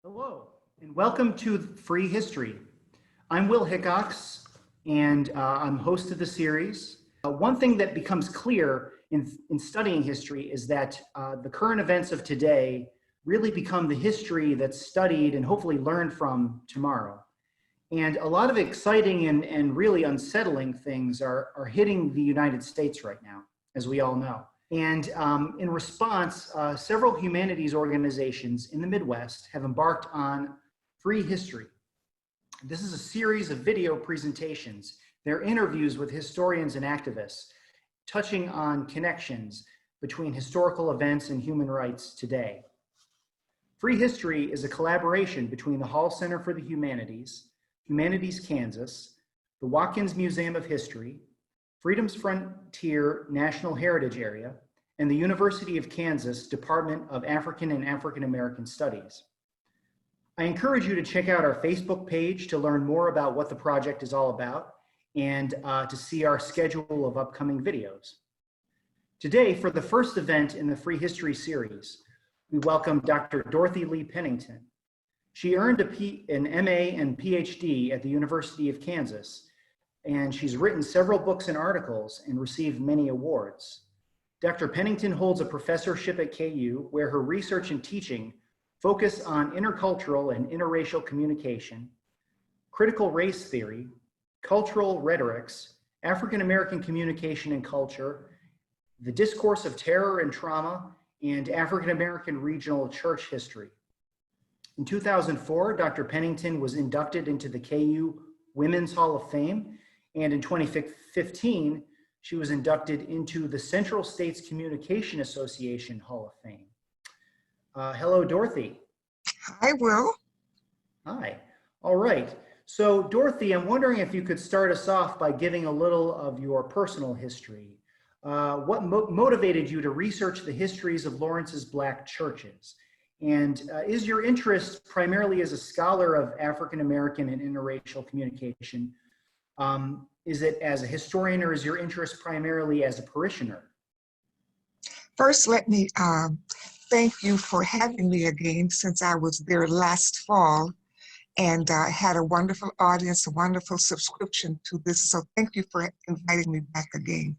Hello, and welcome to Free History. I'm Will Hickox, and I'm host of the series. One thing that becomes clear in studying history is that the current events of today really become the history that's studied and hopefully learned from tomorrow. And a lot of exciting and really unsettling things are hitting the United States right now, as we all know. And in response, several humanities organizations in the Midwest have embarked on Free History. This is a series of video presentations. They're interviews with historians and activists, touching on connections between historical events and human rights today. Free History is a collaboration between the Hall Center for the Humanities, Humanities Kansas, the Watkins Museum of History, Freedom's Frontier National Heritage Area, and the University of Kansas Department of African and African American Studies. I encourage you to check out our Facebook page to learn more about what the project is all about and to see our schedule of upcoming videos. Today, for the first event in the Free History series, we welcome Dr. Dorothy Lee Pennington. She earned an MA and PhD at the University of Kansas, and she's written several books and articles and received many awards. Dr. Pennington holds a professorship at KU where her research and teaching focus on intercultural and interracial communication, critical race theory, cultural rhetorics, African American communication and culture, the discourse of terror and trauma, and African American regional church history. In 2004, Dr. Pennington was inducted into the KU Women's Hall of Fame, and in 2015, she was inducted into the Central States Communication Association Hall of Fame. Hello, Dorothy. Hi, Will. Hi. All right. So, Dorothy, I'm wondering if you could start us off by giving a little of your personal history. What motivated you to research the histories of Lawrence's Black churches? And is your interest primarily as a scholar of African American and interracial communication? Is it as a historian, or is your interest primarily as a parishioner? First, let me thank you for having me again, since I was there last fall and had a wonderful audience, a wonderful subscription to this. So thank you for inviting me back again.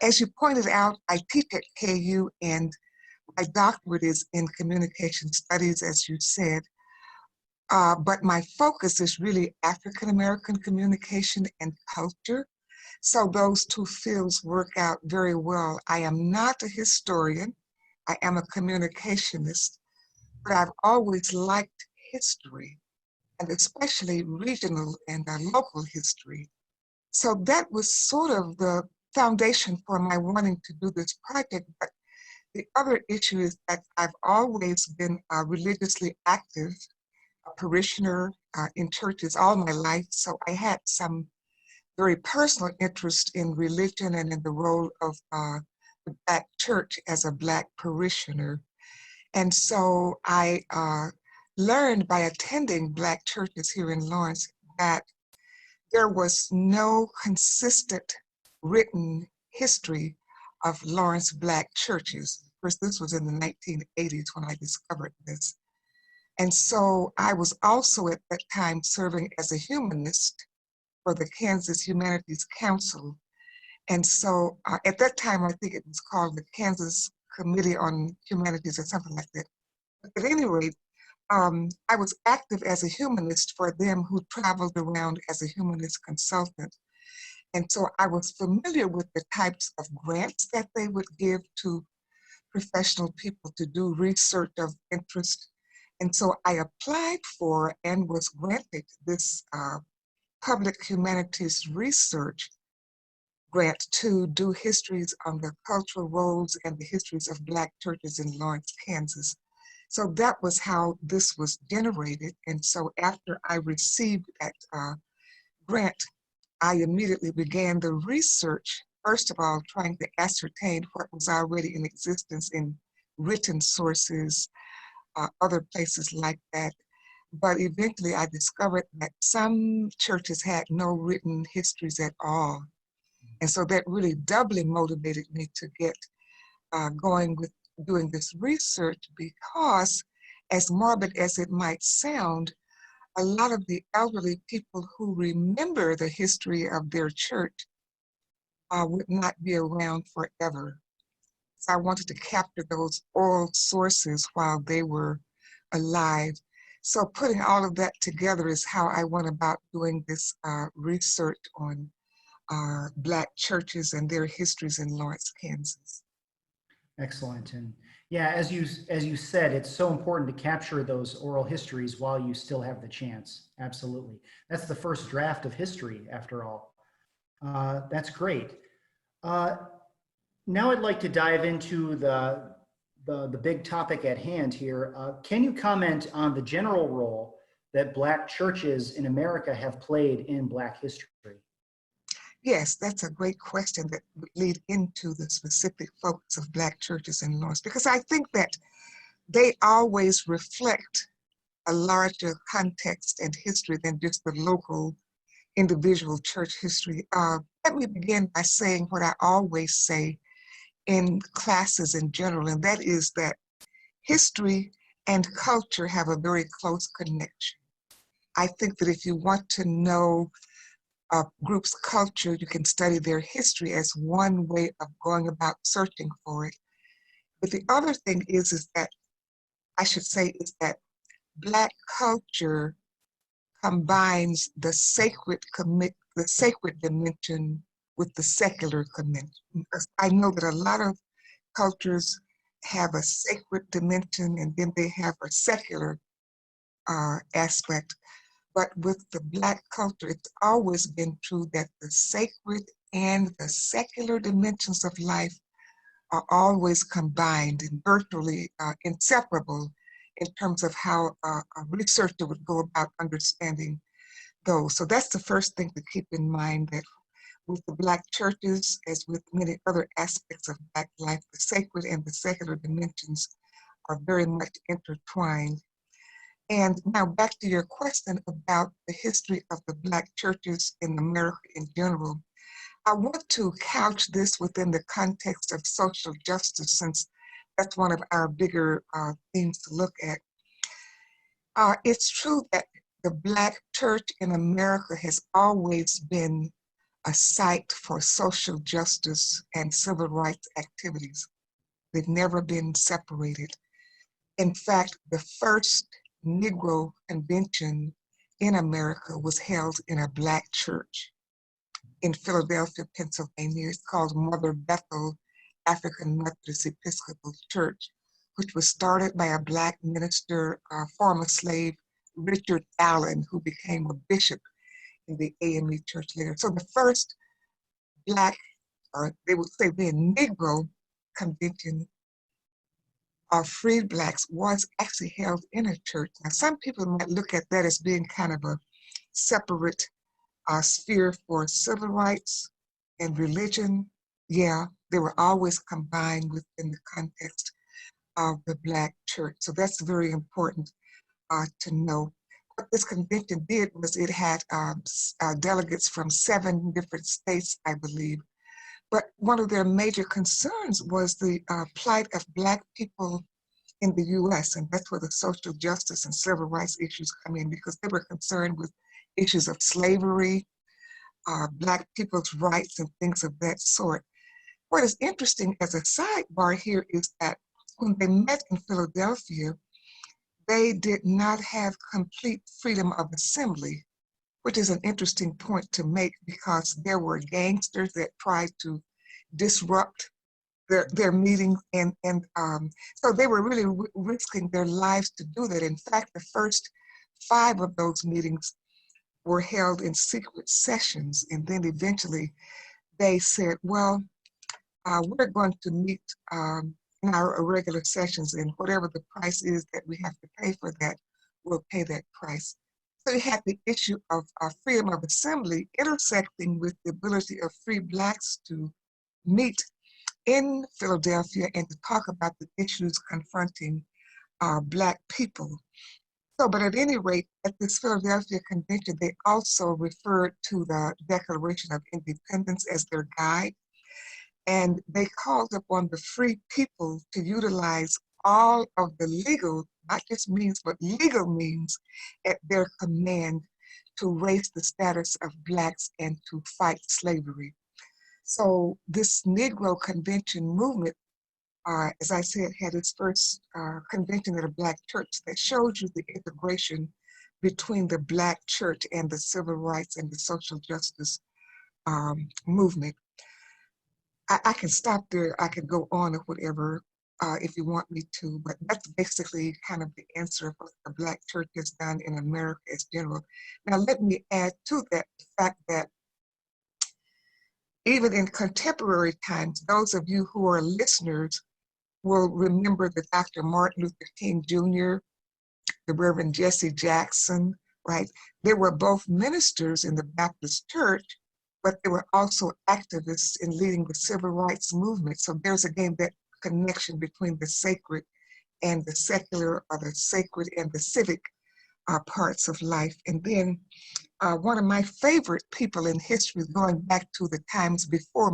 As you pointed out, I teach at KU, and my doctorate is in communication studies, as you said. But my focus is really African American communication and culture. So those two fields work out very well. I am not a historian. I am a communicationist, but I've always liked history, and especially regional and local history. So that was sort of the foundation for my wanting to do this project. But the other issue is that I've always been religiously active, a parishioner in churches all my life. So I had some very personal interest in religion and in the role of the Black church as a Black parishioner. And so I learned by attending Black churches here in Lawrence that there was no consistent written history of Lawrence Black churches. Of course, this was in the 1980s when I discovered this. And so I was also at that time serving as a humanist for the Kansas Humanities Council. And so at that time, I think it was called the Kansas Committee on Humanities or something like that. But at any rate, I was active as a humanist for them, who traveled around as a humanist consultant. And so I was familiar with the types of grants that they would give to professional people to do research of interest. And so I applied for and was granted this public humanities research grant to do histories on the cultural roles and the histories of Black churches in Lawrence, Kansas. So that was how this was generated. And so after I received that grant, I immediately began the research, first of all, trying to ascertain what was already in existence in written sources, other places like that. But eventually I discovered that some churches had no written histories at all. And so that really doubly motivated me to get going with doing this research, because as morbid as it might sound, a lot of the elderly people who remember the history of their church would not be around forever. So I wanted to capture those oral sources while they were alive. So putting all of that together is how I went about doing this research on Black churches and their histories in Lawrence, Kansas. Excellent. And yeah, as you said, it's so important to capture those oral histories while you still have the chance. Absolutely. That's the first draft of history, after all. That's great. Now I'd like to dive into the big topic at hand here. Can you comment on the general role that Black churches in America have played in Black history? Yes, that's a great question that would lead into the specific focus of Black churches in Lawrence, because I think that they always reflect a larger context and history than just the local individual church history. Let me begin by saying what I always say in classes in general, and that is that history and culture have a very close connection. I think that if you want to know a group's culture, you can study their history as one way of going about searching for it. But the other thing is that, I should say, is that Black culture combines the sacred dimension with the secular dimension. I know that a lot of cultures have a sacred dimension and then they have a secular aspect. But with the Black culture, it's always been true that the sacred and the secular dimensions of life are always combined and virtually inseparable in terms of how a researcher would go about understanding those. So that's the first thing to keep in mind, that with the Black churches, as with many other aspects of Black life, the sacred and the secular dimensions are very much intertwined. And now back to your question about the history of the Black churches in America in general. I want to couch this within the context of social justice, since that's one of our bigger themes to look at. It's true that the Black church in America has always been a site for social justice and civil rights activities. They've never been separated. In fact, the first Negro convention in America was held in a Black church in Philadelphia, Pennsylvania. It's called Mother Bethel African Methodist Episcopal Church, which was started by a Black minister, former slave Richard Allen, who became a bishop in the AME church later. So the first Black, or they would say the Negro convention of freed Blacks was actually held in a church. Now, some people might look at that as being kind of a separate sphere for civil rights and religion. Yeah, they were always combined within the context of the Black church. So that's very important to know. What this convention did was it had delegates from 7 different states, I believe. But one of their major concerns was the plight of Black people in the US, and that's where the social justice and civil rights issues come in, because they were concerned with issues of slavery, Black people's rights, and things of that sort. What is interesting as a sidebar here is that when they met in Philadelphia, they did not have complete freedom of assembly, which is an interesting point to make, because there were gangsters that tried to disrupt their meetings, and so they were really risking their lives to do that. In fact, the first 5 of those meetings were held in secret sessions, and then eventually they said, well, we're going to meet in our regular sessions, and whatever the price is that we have to pay for that, we'll pay that price. So you had the issue of freedom of assembly intersecting with the ability of free Blacks to meet in Philadelphia and to talk about the issues confronting Black people. So, but at any rate, at this Philadelphia convention, they also referred to the Declaration of Independence as their guide. And they called upon the free people to utilize all of the legal not just means, but legal means at their command to raise the status of Blacks and to fight slavery. So this Negro Convention movement, as I said, had its first convention at a Black church. That shows you the integration between the Black church and the civil rights and the social justice movement. I can stop there. I can go on or whatever if you want me to, but that's basically kind of the answer of what the Black church has done in America as general. Now, let me add to that the fact that even in contemporary times, those of you who are listeners will remember that Dr. Martin Luther King Jr., the Reverend Jesse Jackson, right? They were both ministers in the Baptist church, but they were also activists in leading the civil rights movement. So there's again that connection between the sacred and the secular, or the sacred and the civic parts of life. And then one of my favorite people in history, going back to the times before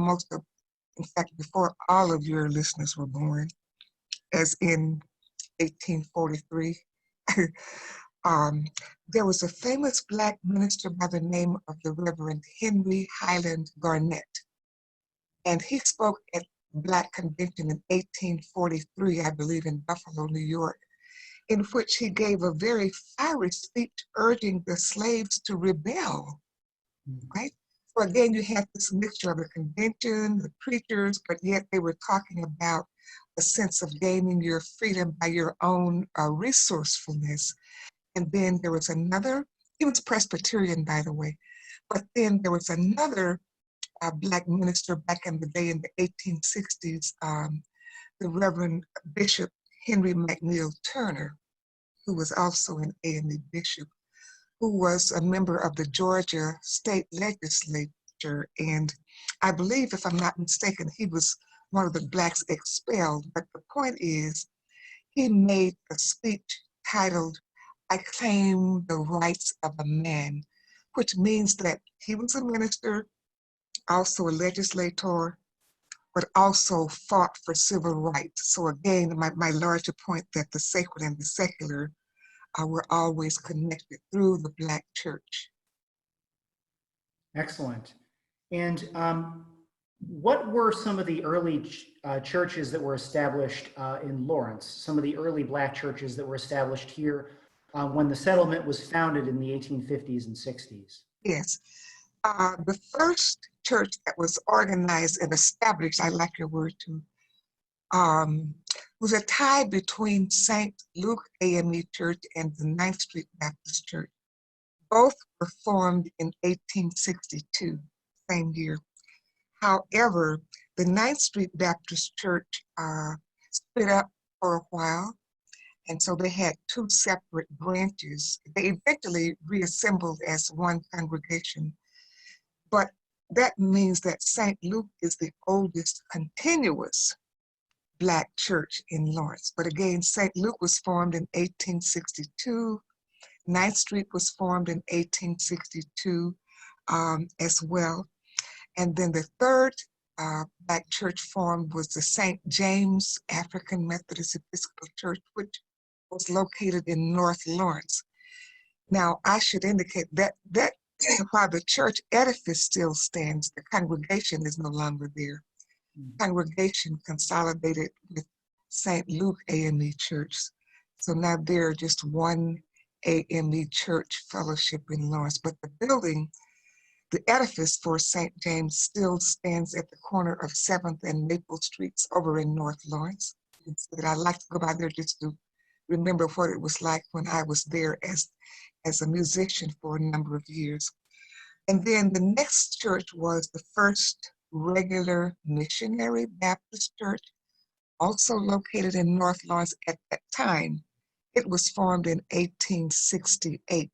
in fact, before all of your listeners were born, as in 1843, there was a famous Black minister by the name of the Reverend Henry Highland Garnett. And he spoke at Black Convention in 1843, I believe, in Buffalo, New York, in which he gave a very fiery speech urging the slaves to rebel, right? So again, you have this mixture of the convention, the preachers, but yet they were talking about a sense of gaining your freedom by your own resourcefulness. And then there was another, he was Presbyterian, by the way, but then there was another Black minister back in the day in the 1860s, the Reverend Bishop Henry Mcneil Turner, who was also an AME bishop, who was a member of the Georgia state legislature. And I believe, if I'm not mistaken, he was one of the Blacks expelled. But the point is, he made a speech titled, "I Claim the Rights of a Man," which means that he was a minister, also a legislator, but also fought for civil rights. So again, my larger point that the sacred and the secular were always connected through the Black church. Excellent. And what were some of the early churches that were established in Lawrence, some of the early Black churches that were established here when the settlement was founded in the 1850s and 60s? Yes. The first church that was organized and established, I like your word too, was a tie between St. Luke AME Church and the 9th Street Baptist Church. Both were formed in 1862, same year. However, the 9th Street Baptist Church split up for a while, and so they had two separate branches. They eventually reassembled as one congregation, but that means that St. Luke is the oldest continuous Black church in Lawrence. But again, St. Luke was formed in 1862. 9th Street was formed in 1862 as well. And then the third Black church formed was the St. James African Methodist Episcopal Church, which was located in North Lawrence. Now, I should indicate that while the church edifice still stands, the congregation is no longer there. Congregation consolidated with St. Luke AME Church. So now they're just one AME Church fellowship in Lawrence, but the building, the edifice for St. James still stands at the corner of 7th and Maple Streets over in North Lawrence. So I like to go by there just to remember what it was like when I was there as a musician for a number of years. And then the next church was the first regular Missionary Baptist Church, also located in North Lawrence at that time. It was formed in 1868,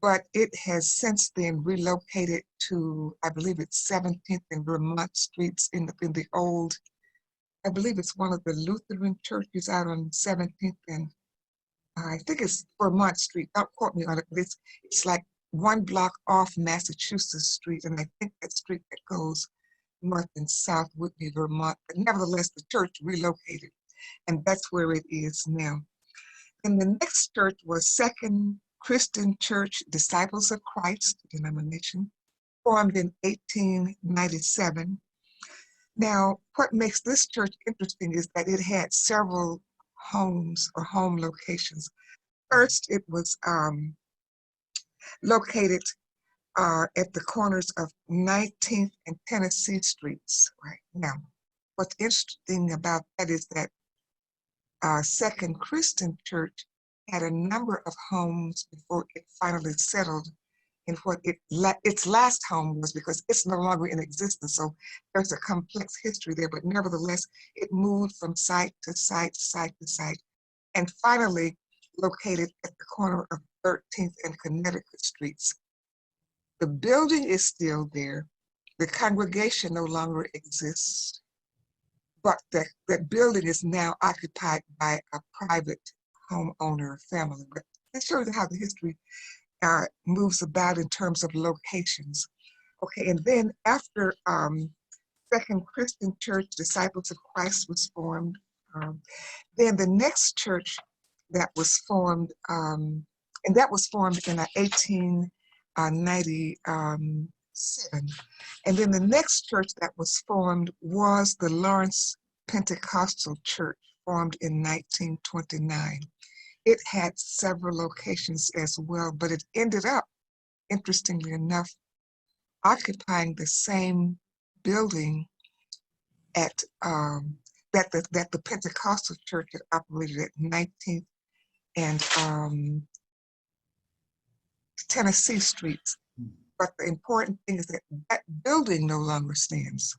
but it has since then relocated to, I believe it's 17th and Vermont Streets in the old, I believe it's one of the Lutheran churches out on 17th and I think it's Vermont Street. Don't quote me on it, but it's like one block off Massachusetts Street, and I think that street that goes north and south would be Vermont. But nevertheless, the church relocated, and that's where it is now. And the next church was Second Christian Church Disciples of Christ Denomination, formed in 1897. Now, what makes this church interesting is that it had several homes or home locations. First, it was located at the corners of 19th and Tennessee Streets. Right now, what's interesting about that is that Second Christian Church had a number of homes before it finally settled in what its last home was, because it's no longer in existence. So there's a complex history there, but nevertheless, it moved from site to site, site to site, and finally located at the corner of 13th and Connecticut Streets. The building is still there. The congregation no longer exists, but that building is now occupied by a private homeowner family. But it shows you how the history moves about in terms of locations. Okay, and then after Second Christian Church Disciples of Christ was formed, then the next church that was formed, and that was formed in 1897. And then the next church that was formed was the Lawrence Pentecostal Church, formed in 1929. It had several locations as well, but it ended up, interestingly enough, occupying the same building at that the Pentecostal Church had operated at 19th and Tennessee Streets. But the important thing is that that building no longer stands.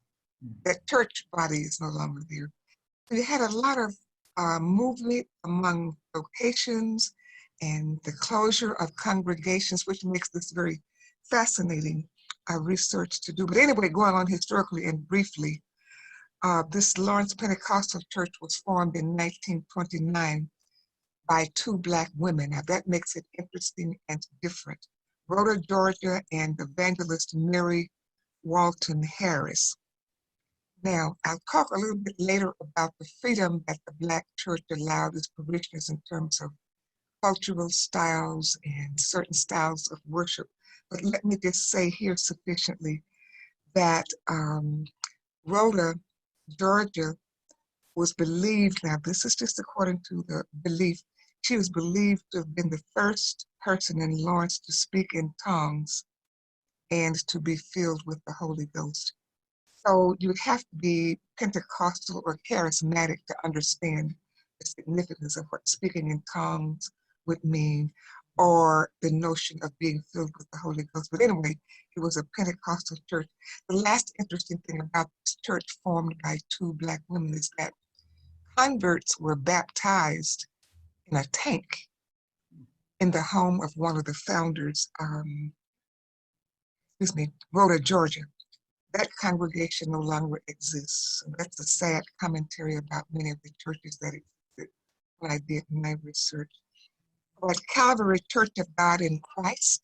That church body is no longer there. We had a lot of movement among locations and the closure of congregations, which makes this very fascinating research to do. But anyway, going on historically and briefly, this Lawrence Pentecostal Church was formed in 1929 by two Black women. Now that makes it interesting and different. Rhoda, Georgia, and evangelist Mary Walton Harris. Now, I'll talk a little bit later about the freedom that the Black church allowed its parishioners in terms of cultural styles and certain styles of worship. But let me just say here sufficiently that Rhoda, Georgia, was believed, now this is just according to the belief, she was believed to have been the first person in Lawrence to speak in tongues and to be filled with the Holy Ghost. So you'd have to be Pentecostal or charismatic to understand the significance of what speaking in tongues would mean, or the notion of being filled with the Holy Ghost. But anyway, it was a Pentecostal church. The last interesting thing about this church formed by two Black women is that converts were baptized in a tank in the home of one of the founders, Rhoda, Georgia. That congregation no longer exists. And that's a sad commentary about many of the churches that existed when I did my research. But Calvary Church of God in Christ,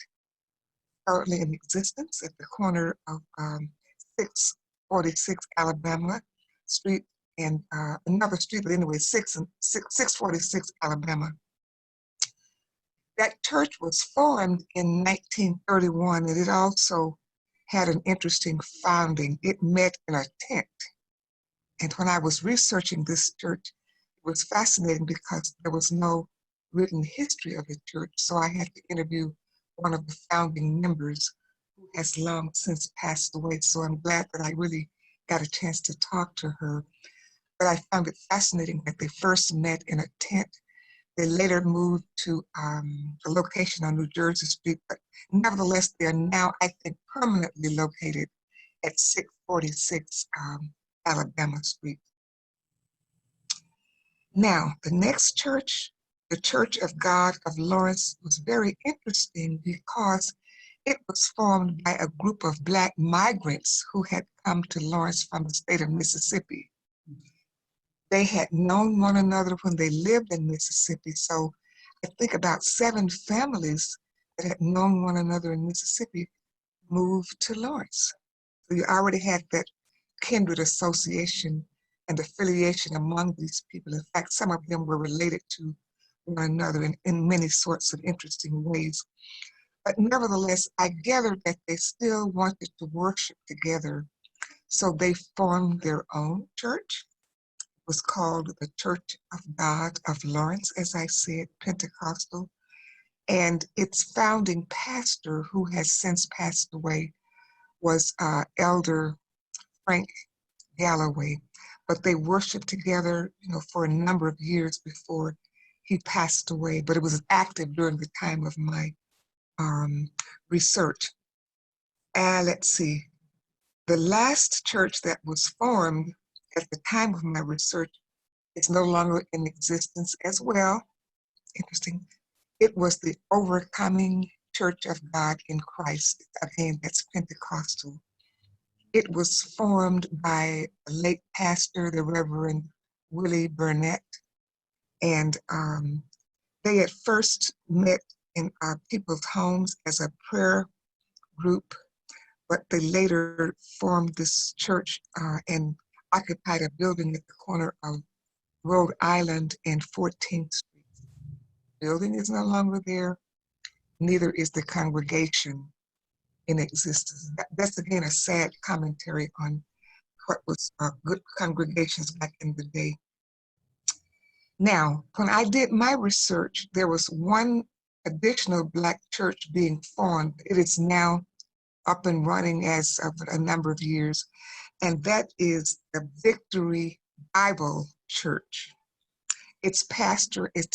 currently in existence at the corner of 646 Alabama Street and another street, but anyway, 646 Alabama. That church was formed in 1931, and it also had an interesting founding. It met in a tent. And when I was researching this church, it was fascinating because there was no written history of the church. So I had to interview one of the founding members who has long since passed away. So I'm glad that I really got a chance to talk to her. But I found it fascinating that they first met in a tent. They later moved to a location on New Jersey Street, but nevertheless, they are now, I think, permanently located at 646 Alabama Street. Now, the next church, the Church of God of Lawrence, was very interesting because it was formed by a group of Black migrants who had come to Lawrence from the state of Mississippi. They had known one another when they lived in Mississippi. So I think about 7 families that had known one another in Mississippi moved to Lawrence. So you already had that kindred association and affiliation among these people. In fact, some of them were related to one another in many sorts of interesting ways. But nevertheless, I gathered that they still wanted to worship together. So they formed their own church. It was called the Church of God of Lawrence, as I said, Pentecostal. And its founding pastor, who has since passed away, was Elder Frank Galloway. But they worshiped together, for a number of years before he passed away. But it was active during the time of my research. Let's see. The last church that was formed at the time of my research is no longer in existence as well. Interesting. It was the Overcoming Church of God in Christ. Again, that's Pentecostal. It was formed by a late pastor, the Reverend Willie Burnett. And they at first met in people's homes as a prayer group, but they later formed this church and occupied a building at the corner of Rhode Island and 14th Street. The building is no longer there, neither is the congregation in existence. That's again a sad commentary on what was good congregations back in the day. Now, when I did my research, there was one additional Black church being formed. It is now up and running as of a number of years, and that is the Victory Bible Church. Its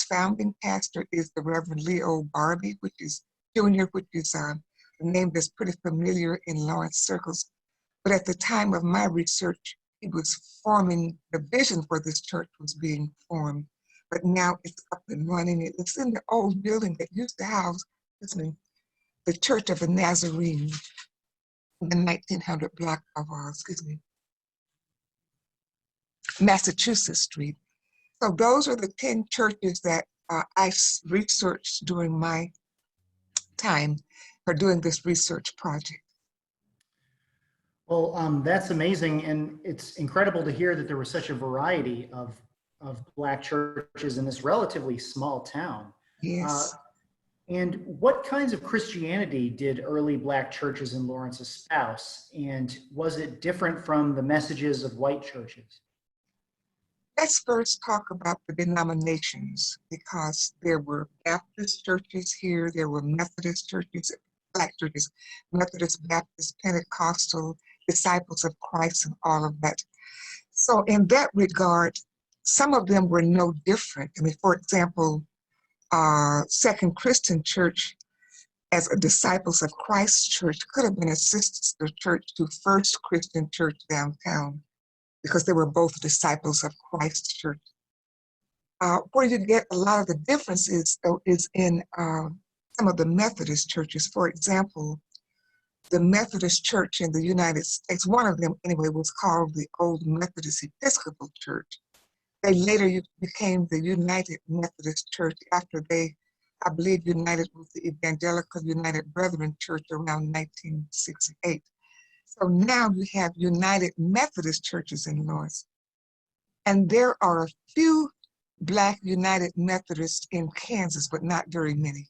founding pastor is the Reverend Leo Barbie, which is Jr., which is a name that's pretty familiar in Lawrence circles. But at the time of my research, he was forming, the vision for this church was being formed. But now it's up and running. It's in the old building that used to house, the Church of the Nazarene, the 1900 block of, Massachusetts Street. So those are the 10 churches that I researched during my time for doing this research project. Well, that's amazing, and it's incredible to hear that there was such a variety of Black churches in this relatively small town. Yes. And what kinds of Christianity did early Black churches in Lawrence espouse? And was it different from the messages of white churches? Let's first talk about the denominations, because there were Baptist churches here, there were Methodist churches, Black churches, Methodist, Baptist, Pentecostal, Disciples of Christ, and all of that. So in that regard, some of them were no different. I mean, for example, Second Christian Church as a Disciples of Christ church could have been a sister church to First Christian Church downtown, because they were both Disciples of Christ church. Where you get a lot of the differences, though, is in some of the Methodist churches. For example, the Methodist Church in the United States, one of them anyway, was called the Old Methodist Episcopal Church. They later became the United Methodist Church after they, I believe, united with the Evangelical United Brethren Church around 1968. So now you have United Methodist churches in Lawrence. And there are a few Black United Methodists in Kansas, but not very many.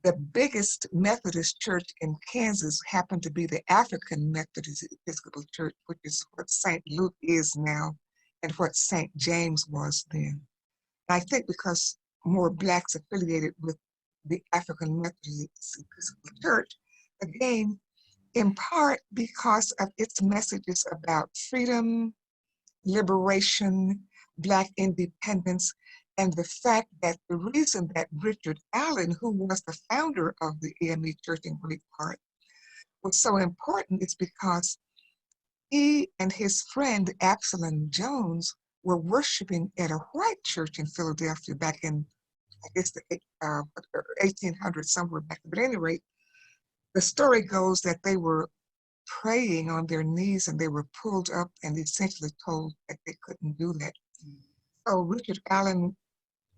The biggest Methodist church in Kansas happened to be the African Methodist Episcopal Church, which is what St. Luke is now and what St. James was then. And I think because more Blacks affiliated with the African Methodist Episcopal Church, again, in part because of its messages about freedom, liberation, Black independence, and the fact that the reason that Richard Allen, who was the founder of the AME Church in great part, was so important is because he and his friend Absalom Jones were worshiping at a white church in Philadelphia back in, I guess, the 1800s, somewhere back. But at any rate, the story goes that they were praying on their knees and they were pulled up and essentially told that they couldn't do that. So Richard Allen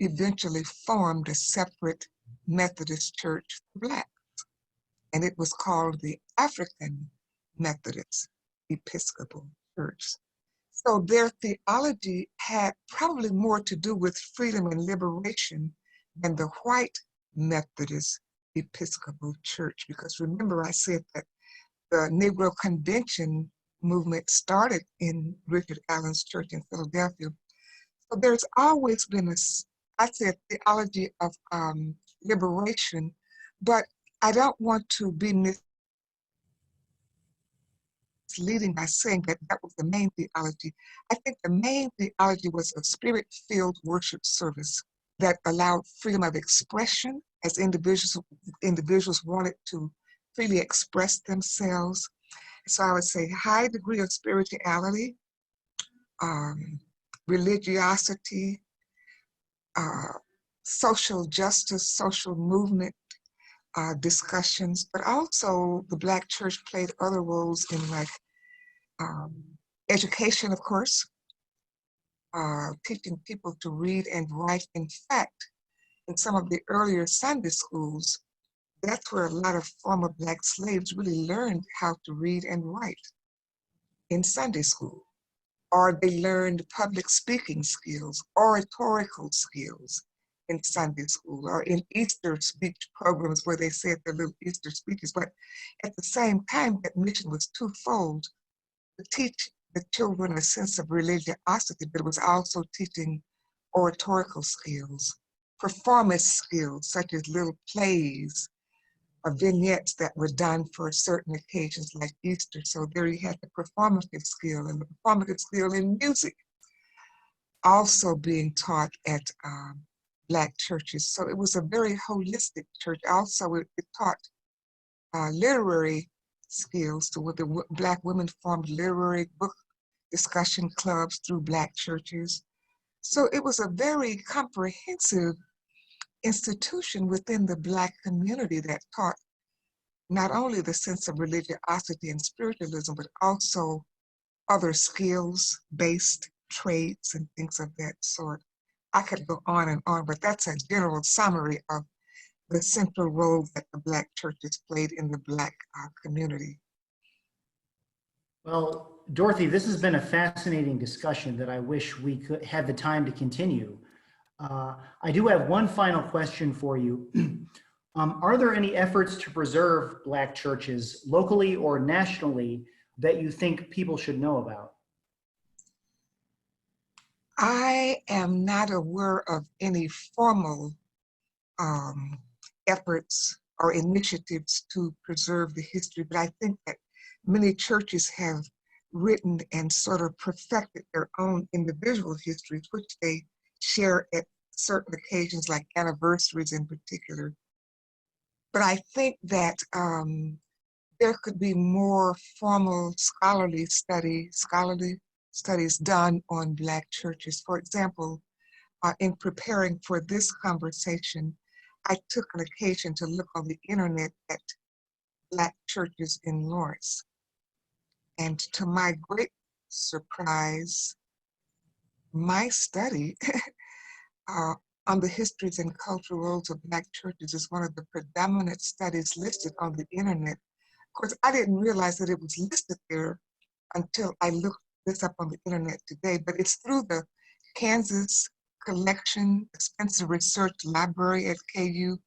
eventually formed a separate Methodist church for Blacks, and it was called the African Methodist Episcopal Church. So their theology had probably more to do with freedom and liberation than the white Methodist Episcopal Church. Because remember, I said that the Negro Convention movement started in Richard Allen's church in Philadelphia. So there's always been I said, theology of liberation, but I don't want to be misleading by saying that that was the main theology. I think the main theology was a spirit-filled worship service that allowed freedom of expression as individuals wanted to freely express themselves. So I would say high degree of spirituality, religiosity, social justice, social movement discussions, but also the Black church played other roles in like education, of course, teaching people to read and write. In fact, in some of the earlier Sunday schools, that's where a lot of former Black slaves really learned how to read and write in Sunday school. Or they learned public speaking skills, oratorical skills in Sunday school, or in Easter speech programs where they said their little Easter speeches. But at the same time, that mission was twofold: to teach the children a sense of religiosity, but it was also teaching oratorical skills, performance skills, such as little plays or vignettes that were done for certain occasions like Easter. So there you had the performative skill, and the performative skill in music also being taught at Black churches. So it was a very holistic church. Also, it taught literary skills. So the Black women formed literary book discussion clubs through Black churches. So it was a very comprehensive institution within the Black community that taught not only the sense of religiosity and spiritualism, but also other skills-based traits and things of that sort. I could go on, but that's a general summary of the central role that the Black churches played in the Black community. Well, Dorothy, this has been a fascinating discussion that I wish we could have the time to continue. I do have one final question for you. Are there any efforts to preserve Black churches locally or nationally that you think people should know about? I am not aware of any formal efforts or initiatives to preserve the history, but I think that many churches have written and sort of perfected their own individual histories, which they share at certain occasions, like anniversaries in particular. But I think that there could be more formal scholarly studies done on Black churches. For example, in preparing for this conversation, I took an occasion to look on the internet at Black churches in Lawrence. And to my great surprise, my study on the histories and cultural roles of Black churches is one of the predominant studies listed on the internet. Of course, I didn't realize that it was listed there until I looked this up on the internet today, but it's through the Kansas Collection Spencer Research Library at KU.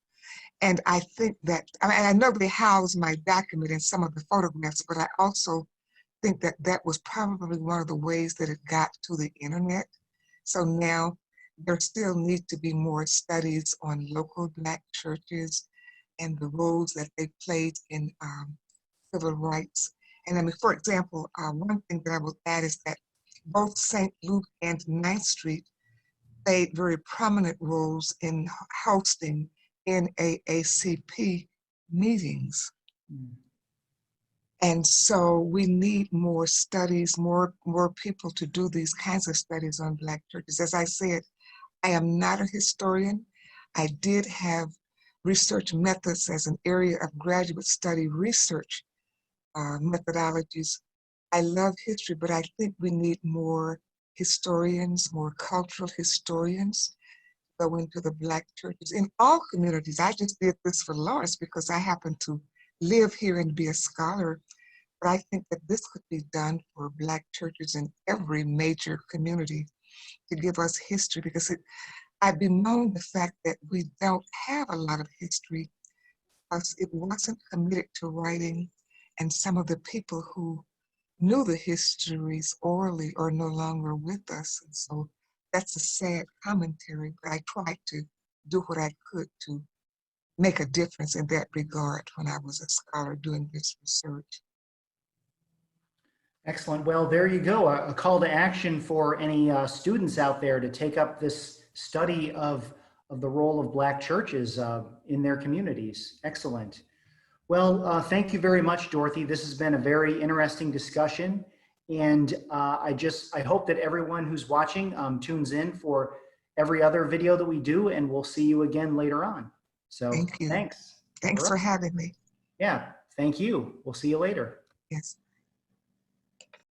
And I think that, I know they house my document and some of the photographs, but I also think that that was probably one of the ways that it got to the internet. So now there still need to be more studies on local Black churches and the roles that they played in civil rights. And I mean, for example, one thing that I will add is that both St. Luke and 9th Street played very prominent roles in hosting NAACP meetings. Mm. And so we need more studies, more people to do these kinds of studies on Black churches. As I said, I am not a historian. I did have research methods as an area of graduate study research methodologies. I love history, but I think we need more historians, more cultural historians go into the Black churches in all communities. I just did this for Lawrence because I happen to live here and be a scholar. But I think that this could be done for Black churches in every major community to give us history, because I bemoan the fact that we don't have a lot of history because it wasn't committed to writing, and some of the people who knew the histories orally are no longer with us. And so that's a sad commentary, but I tried to do what I could to make a difference in that regard when I was a scholar doing this research. Excellent. Well, there you go. A call to action for any students out there to take up this study of the role of Black churches in their communities. Excellent. Well, thank you very much, Dorothy. This has been a very interesting discussion. And I hope that everyone who's watching tunes in for every other video that we do, and we'll see you again later on. So Thank you. thanks. Thanks for having me. Yeah, thank you. We'll see you later. Yes.